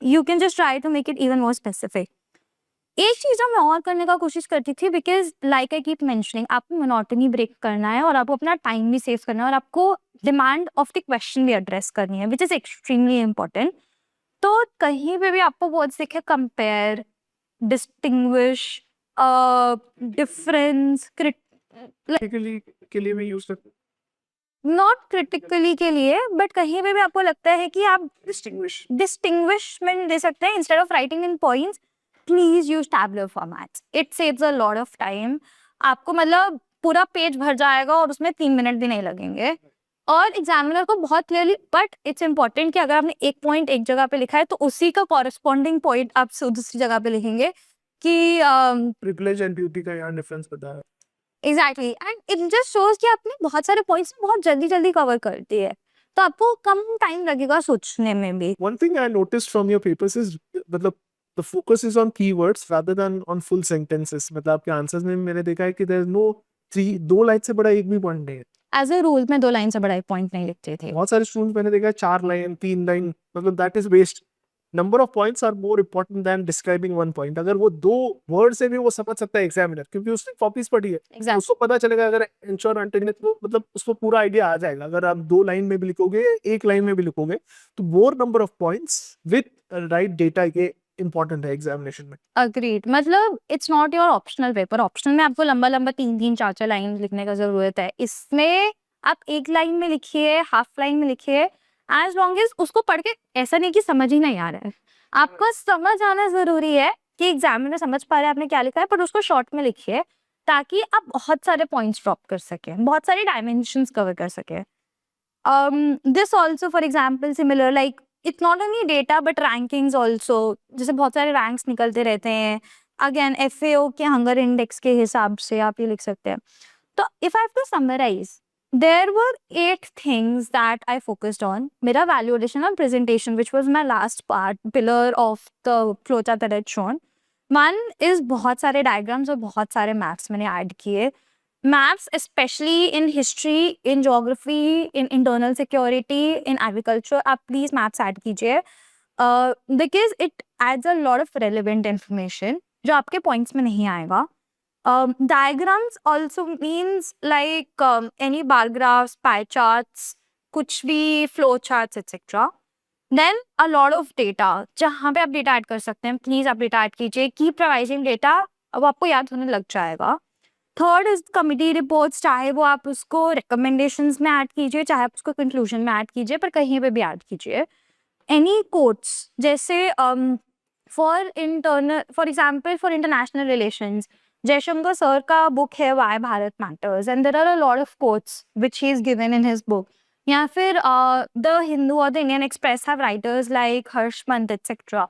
you can just try to make it even more specific. एक चीज जो मैं और करने का कोशिश करती थी, because like I keep mentioning, आपको मोनोटनी ब्रेक करना है और आपको अपना टाइम भी सेव करना है और आपको डिमांड ऑफ द क्वेश्चन भी एड्रेस करनी है, विच इज एक्सट्रीमली इम्पोर्टेंट. तो कहीं पे भी आपको वर्ड्स दिखे कंपेयर, डिस्टिंग्विश, डिफरेंस, Critically के लिए भी use करते. नॉट क्रिटिकली के लिए, बट कहीं पे भी आपको लगता है कि आप Distinguish. डिस्टिंग्विशमेंट दे सकते हैं instead of writing in points. Please use tabular formats, it saves a lot of time. आपको मतलब पूरा पेज भर जाएगा और उसमें 3 मिनट भी नहीं लगेंगे. और एग्जामिनर को बहुत क्लियरली, बट इट्स इंपॉर्टेंट कि अगर आपने एक पॉइंट एक जगह पे लिखा है तो उसी का कॉरेस्पॉन्डिंग पॉइंट आप दूसरी जगह पे लिखेंगे कि Privilege and duty का यहाँ difference पता है. Exactly. And it just shows कि आपने बहुत सारे पॉइंट्स बहुत जल्दी जल्दी कवर कर दिए, तो आपको कम टाइम लगेगा सोचने में भी. One thing I noticed from your papers is मतलब the focus is on keywords rather than on full sentences. मतलब आपके आंसर्स में मैंने देखा है कि there is no 2 लाइन से बड़ा एक भी पॉइंट नहीं है. एज ए रूल में 2 लाइन से बड़ा एक पॉइंट नहीं लिखते थे. बहुत सारे स्टूडेंट्स मैंने देखा है 4 लाइन 3 लाइन, मतलब that is waste. Number of points are more important than describing one point. अगर वो 2 वर्ड से भी वो समझ सकता है एग्जामिनर, क्योंकि उसने कॉपीज पढ़ी है, एग्जैक्ट उसको पता चलेगा. अगर इंश्योर अंटिल तो मतलब उसको पूरा आइडिया आ जाएगा. अगर आप 2 लाइन में भी लिखोगे, 1 लाइन में भी लिखोगे, तो मोर number of points with right data ये इंपॉर्टेंट है एग्जामिनेशन में. अग्रीड. मतलब it's not your optional paper. Optional में आपको लंबा लंबा 3-3 4-4 लाइन लिखने का जरूरत है. इसमें आप 1 लाइन में लिखिए, हाफ लाइन में लिखिए, एज लॉन्ग एज उसको पढ़ के ऐसा नहीं कि समझ ही नहीं आ रहा है. आपको समझ आना जरूरी है कि एग्जामिनर समझ पा रहे हैं आपने क्या लिखा है, पर उसको शॉर्ट में लिखिए ताकि आप बहुत सारे पॉइंट्स ड्रॉप कर सकें, बहुत सारे डायमेंशंस कवर कर सकें. This also for example similar, like it's not only data but rankings also. जैसे बहुत सारे रैंक्स निकलते रहते हैं अगेन FAO के हंगर इंडेक्स के हिसाब से आप ये लिख सकते हैं. तो if I have to summarise, there were 8 things that I focused on. मेरा valuation and presentation, which was my last pillar of the flowchart that I'd shown. One is बहुत सारे diagrams और बहुत सारे maps मैंने add किए. Maps especially in history, in geography, in internal security, in agriculture. आप please maps add कीजिए. Because it adds a lot of relevant information जो आपके points में नहीं आएगा. Diagrams also means like any bar graphs, pie charts, कुछ भी flow charts, etc. Then a lot of data, जहाँ पे आप data add कर सकते हैं, please आप data add कीजिए. Keep revising data, अब आपको याद होने लग जाएगा. Third is committee reports, चाहे वो आप उसको recommendations में add कीजिए, चाहे आप उसको conclusion में add कीजिए, पर कहीं पे भी add कीजिए. Any quotes, जैसे for example, for international relations, Jaishankar sir का बुक है why Bharat matters and there are a lot of quotes which he is given in his book. या फिर द हिंदू और the Indian Express have writers like Harsh Pant etcetera.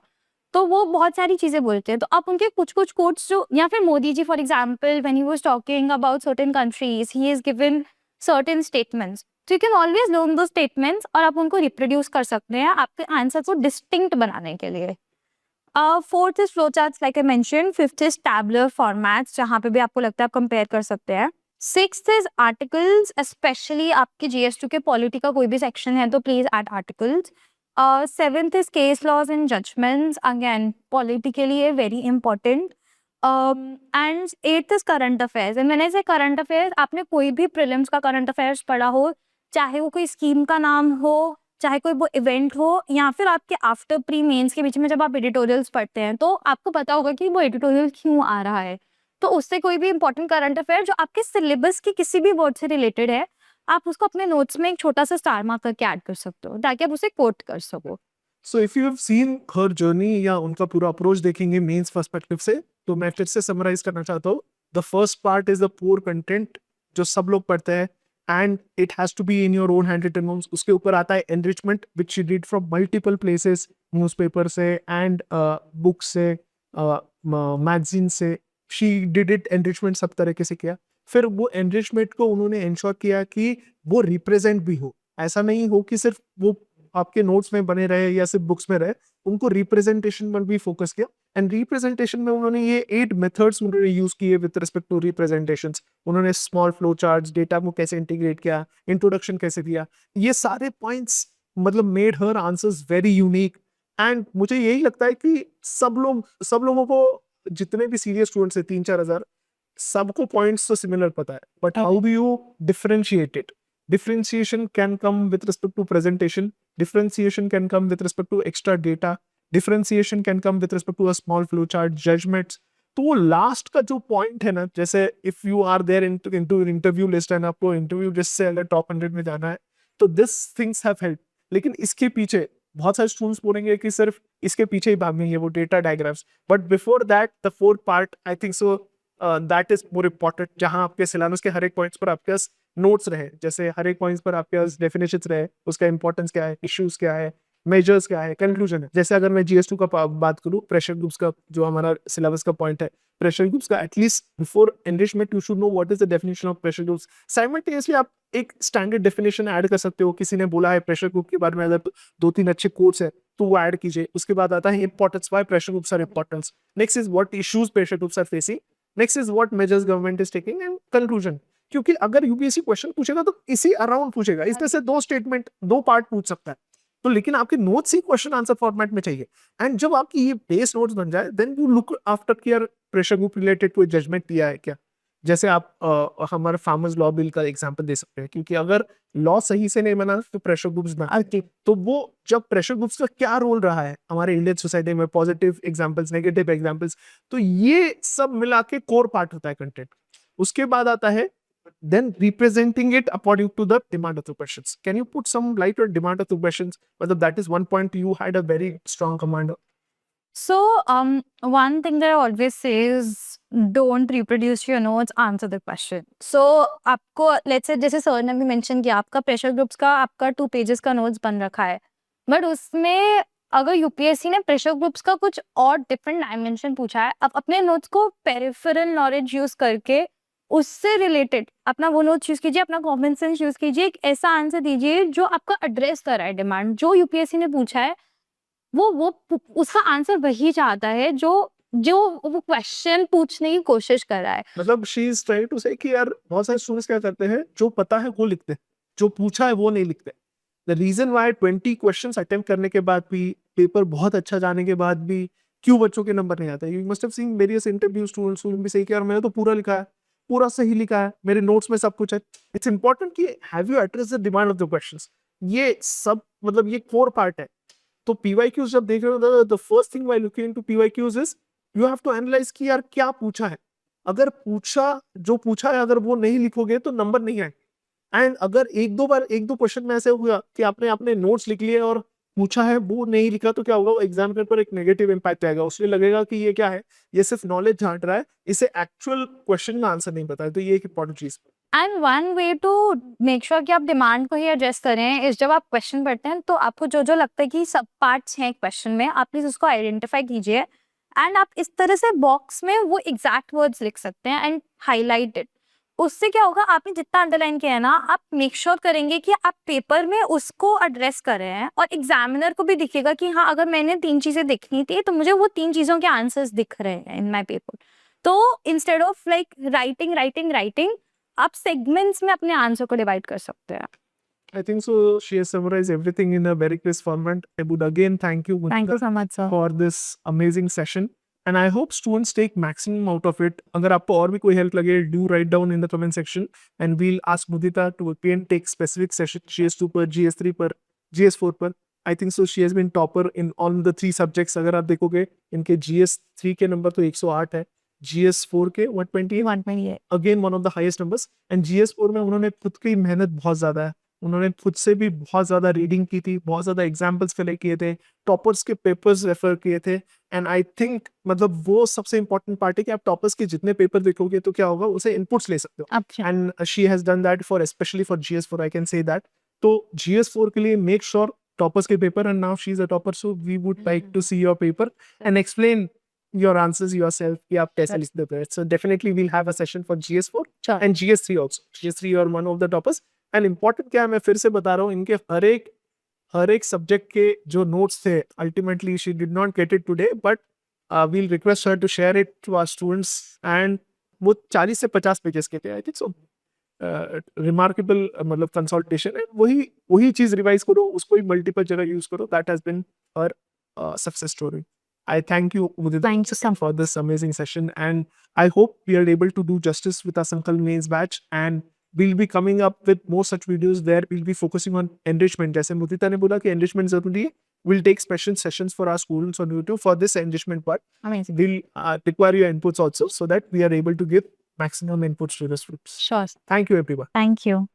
तो वो बहुत सारी चीजें बोलते हैं, तो आप उनके कुछ कुछ कोट्स जो, या फिर Modi ji for example when he was talking about certain countries he is given certain statements. So you can always learn those statements और आप उनको रिप्रोड्यूस कर सकते हैं आपके आंसर को डिस्टिंक्ट बनाने के लिए. Fourth is flowcharts like I mentioned. Fifth is tabular formats जहाँ पे भी आपको लगता है आप कंपेयर कर सकते हैं. Sixth is articles, especially आपके GS2 के पॉलिटी का कोई भी सेक्शन है तो please add articles. Seventh is case laws and judgments, again politically very important. And eighth is current affairs. And when I say current affairs, आपने कोई भी prelims का current affairs पढ़ा हो, चाहे वो कोई स्कीम का नाम हो, चाहे कोई वो इवेंट हो, या फिर आपके आफ्टर प्री मेंस के बीच में जब आप एडिटोरियल्स पढ़ते हैं तो आपको पता होगा कि वो एडिटोरियल क्यों आ रहा है. तो उससे कोई भी इंपॉर्टेंट करंट अफेयर जो आपके सिलेबस के किसी भी वर्ड से रिलेटेड है, आप उसको अपने नोट्स में एक छोटा सा स्टार मार्क करके ऐड कर सकते हो ताकि आप उसे कोट कर सको. So if you have seen her journey या उनका पूरा अप्रोच देखेंगे मेंस पर्सपेक्टिव से, तो मैं फिर से समराइज करना चाहता हूँ. The first part is the poor content जो सब लोग पढ़ते हैं and it has to be in your own handwritten notes. उसके ऊपर आता है enrichment which she did from multiple places, newspaper से and books से, magazine से. she did it enrichment सब तरीके से किया. फिर वो enrichment को उन्होंने ensure किया कि वो represent भी हो. ऐसा नहीं हो कि सिर्फ वो आपके नोट्स में बने रहे या सिर्फ बुक्स में रहे, उनको रिप्रेजेंटेशन पर भी फोकस किया. एंड रिप्रेजेंटेशन में उन्होंने ये 8 मेथड्स उन्होंने यूज किए विद रिस्पेक्ट टू रिप्रेजेंटेशंस. उन्होंने स्मॉल फ्लो चार्ट्स, डेटा को कैसे इंटीग्रेट किया, इंट्रोडक्शन कैसे दिया, ये सारे पॉइंट्स मतलब made her answers very unique. And मुझे यही लगता है कि सब लोगों को, जितने भी सीरियस स्टूडेंट्स है 3-4 हजार, सबको पॉइंट्स तो सिमिलर पता है, but how do you differentiate it? Differentiation can come with respect to presentation. Differentiation can come with respect to extra data. Differentiation can come with respect to a small flowchart, judgments. तो वो लास्ट का जो पॉइंट है ना, जैसे if you are there into interview list and आपको इंटरव्यू लिस्ट से अगर टॉप 100 में जाना है, तो दिस थिंग्स हैव हेल्प. लेकिन इसके पीछे बहुत सारे स्टूडेंट्स बोलेंगे कि सिर्फ इसके पीछे ही भागेंगे वो data diagrams. But before that the fourth part I think so that is more important, जहां आपके सिलेबस के हर एक पॉइंट्स पर आपके पास नोट्स रहे, जैसे हर एक पॉइंट्स पर आपके पास डेफिनेशंस रहे, उसका इंपॉर्टेंस क्या है, इश्यूज क्या है, मेजर्स क्या है, कंक्लूजन है. जैसे अगर मैं GS2 का बात करूं, प्रेशर ग्रुप्स का जो हमारा सिलेबस का पॉइंट है, प्रेशर ग्रुप्स का at least before enrichment you should know what is the definition of pressure groups. Simultaneously आप एक स्टैंडर्ड डेफिनेशन ऐड कर सकते हो. किसी ने बोला है प्रेशर ग्रुप के बारे में, अगर 2-3 अच्छे कोट्स है तो वो ऐड कीजिए. उसके बाद आता है importance, why pressure groups are important. Next is what issues pressure groups are facing. Next is what measures government is taking and conclusion. क्योंकि अगर यूपीएससी क्वेश्चन पूछेगा तो इसी अराउंड पूछेगा, इसमें से 2 स्टेटमेंट 2 पार्ट पूछ सकता है. तो लेकिन आपके नोट्स ही क्वेश्चन आंसर फॉर्मेट में चाहिए. एंड जब आपकी ये बेस नोट्स बन जाए, देन यू लुक आफ्टर कि यार प्रेशर ग्रुप रिलेटेड कोई जजमेंट दिया है क्या. जैसे आप हमारे फार्मर्स लॉ बिल का एग्जांपल दे सकते हैं, क्योंकि अगर लॉ सही से नहीं बना तो प्रेशर ग्रुप्स में, तो वो जब प्रेशर ग्रुप्स का क्या रोल रहा है हमारे इंडियन सोसाइटी में, पॉजिटिव एग्जांपल्स, नेगेटिव एग्जांपल्स, तो ये सब मिला के कोर पार्ट होता है कंटेंट. उसके बाद आता है then representing it according to the demand of the questions. Can you put some light on demand of the questions? Whether that is one point you had a very strong command of. So, one thing that I always say is don't reproduce your notes, answer the question. So, आपको let's say जैसे सर ने भी mention किया, आपका pressure groups का आपका 2 pages का notes बन रखा है, but उसमें अगर यूपीएससी ने प्रेशर ग्रुप्स का कुछ और डिफरेंट डायमेंशन पूछा है, आप अपने नोट्स को पेरिफेरल नॉलेज यूज करके उससे रिलेटेड अपना वो नोट्स यूज कीजिए, अपना कॉमन सेंस यूज कीजिए, एक ऐसा आंसर दीजिए जो आपका एड्रेस कर रहा है डिमांड जो यूपीएससी ने पूछा है। वो उसका आंसर वही चाहता है जो जो वो क्वेश्चन पूछने की कोशिश कर रहा है। मतलब she is trying to say कि यार बहुत सारे स्टूडेंट्स क्या करते हैं, जो पता है वो लिखते हैं, जो पूछा है वो नहीं लिखते। The reason why 20 questions attempt करने के बाद भी, पेपर बहुत अच्छा जाने के बाद भी क्यों बच्चों के नंबर नहीं आते। You must have seen various interview, students भी सही कि यार मैंने तो पूरा लिखा है, पूरा सही लिखा है, मेरे नोट्स में सब कुछ है। इट्स इंपॉर्टेंट कि have you address the demand of the questions. ये सब मतलब ये कोर पार्ट है। तो पीवाईक्यूज जब देख रहे हो, the first thing while looking into PYQs is you have to analyse कि यार क्या पूछा है। अगर जो पूछा है अगर वो नहीं लिखोगे तो नंबर नहीं आए। एंड अगर एक दो क्वेश्चन में ऐसे हुआ कि आपने अपने नोट्स लिख लिए और पूछा है वो नहीं लिखा, तो क्या होगा, वो एग्जाम पर एक नेगेटिव इंपैक्ट आएगा। उससे लगेगा कि ये क्या है, ये सिर्फ नॉलेज झांट रहा है, इसे एक्चुअल क्वेश्चन का आंसर नहीं पता है। तो ये एक इंपॉर्टेंट चीज। And one way to make sure कि आप डिमांड को ही एड्रेस करें इस, जब आप क्वेश्चन पढ़ते हैं तो आपको जो जो लगता है कि सब पार्ट्स हैं क्वेश्चन में, आप प्लीज उसको आइडेंटिफाई कीजिए एंड आप इस तरह से बॉक्स में वो एग्जैक्ट वर्ड्स लिख सकते हैं एंड हाईलाइट इट। उससे क्या होगा, आपने जितना अंडरलाइन किया है ना, आप मेक श्योर करेंगे कि आप पेपर में उसको एड्रेस कर रहे हैं और एग्जामिनर को भी दिखेगा कि हाँ, अगर मैंने 3 चीजें दिखनी थी तो मुझे वो 3 चीजों के आंसर्स दिख रहे हैं इन माई पेपर। तो इंस्टेड ऑफ लाइक राइटिंग आप सेगमेंट्स में अपने आंसर को डिवाइड कर सकते हैं। I think so. She has summarized everything in a very crisp format. I would again thank you, thank you Mudita, so much sir. for this amazing session. And I hope students take maximum out of it. अगर आपको और भी कोई help लगे, do write down in the comment section, and we'll ask Mudita to again take specific session GS2 पर, GS3 पर, GS4 पर. I think so. She has been topper in all the 3 subjects. अगर आप देखोगे इनके GS3 के नंबर तो 108 है, GS4 के 120 है, 128। Again one of the highest numbers. And GS4 में उन्होंने खुद की मेहनत बहुत ज्यादा है, उन्होंने खुद से भी बहुत ज्यादा रीडिंग की थी, बहुत ज्यादा एग्जाम्पल्स फिल किए थे, टॉपर्स के पेपर्स रेफर किए थे। एंड आई थिंक मतलब वो सबसे इंपॉर्टेंट पार्ट है कि आप टॉपर्स के जितने पेपर देखोगे तो क्या होगा, उसे इनपुट्स ले सकते हो। अच्छा। And she has done that for specially for GS4, I can say that. तो GS4 के लिए मेक श्योर टॉपर्स के paper, and now she is a topper, so we would like to see your paper and explain your answers yourself कि आप कैसे लिखते हो। So definitely we'll have a session for GS4 Sure. and GS3 also. GS3 are one of the toppers. And important क्या है, मैं फिर से बता रहा हूँ, इनके हर एक सब्जेक्ट के जो नोट्स थे, ultimately she did not get it today, but we'll request her to share it to our students. And वो 40 से 50 पेजेस के थे, आई थिंक सो। रिमार्केबल मतलब कंसल्टेशन है, वही चीज रिवाइज करो, उसको ही मल्टीपल जगह यूज करो। That has been her success story. I thank you, Mudita, Thank you so for this amazing session, and I hope we are able to do justice with our Sankalp Mains batch, and we'll be coming up with more such videos where we'll be focusing on enrichment. जैसे मुदिता ने बोला कि enrichment जरूरी है, we'll take special sessions for our students on YouTube for this enrichment part. Amazing. We'll require your inputs also so that we are able to give maximum inputs to the students. Sure. Thank you, everyone. Thank you.